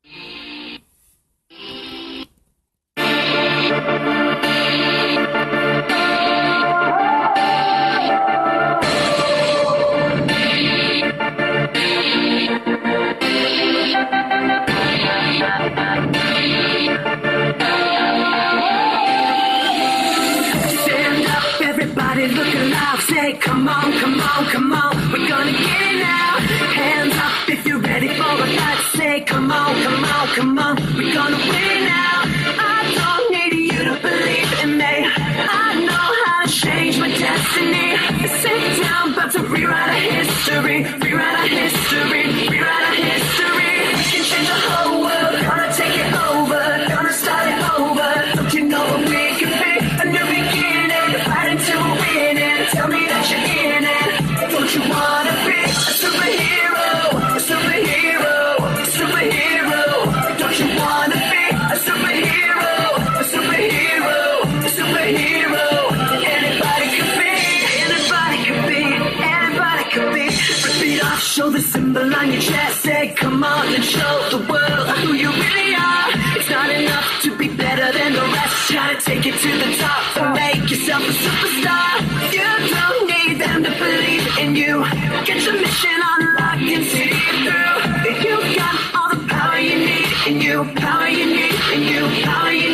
Stand up, everybody look alive. Say, come on, come on, come on. We're gonna get it now. Hands up if you're ready for a fight. Say, come on, come on, come on. We're gonna win it now. I don't need you to believe in me. I know how to change my destiny. Sit down, about to rewrite our history. Rewrite our history. Rewrite our history. We can change the whole world. Gonna take it over. Gonna start it over. Don't you know what we can be? A new beginning. Fighting to win it. Tell me that you're in it. Don't you wanna be a superhero? A superhero. A superhero. Don't you wanna be a superhero? A superhero. A superhero. Anybody could be. Anybody could be. Anybody could be. Rip it off. Show the symbol on your chest. Say, come on and show the world who you really are. It's not enough to be better than the rest. Try to take it to the top and make yourself a superstar. You don't need them to believe in you. Get your mission unlocked and see it through. You've got all the power you need in you. Power you need in you. Power you need.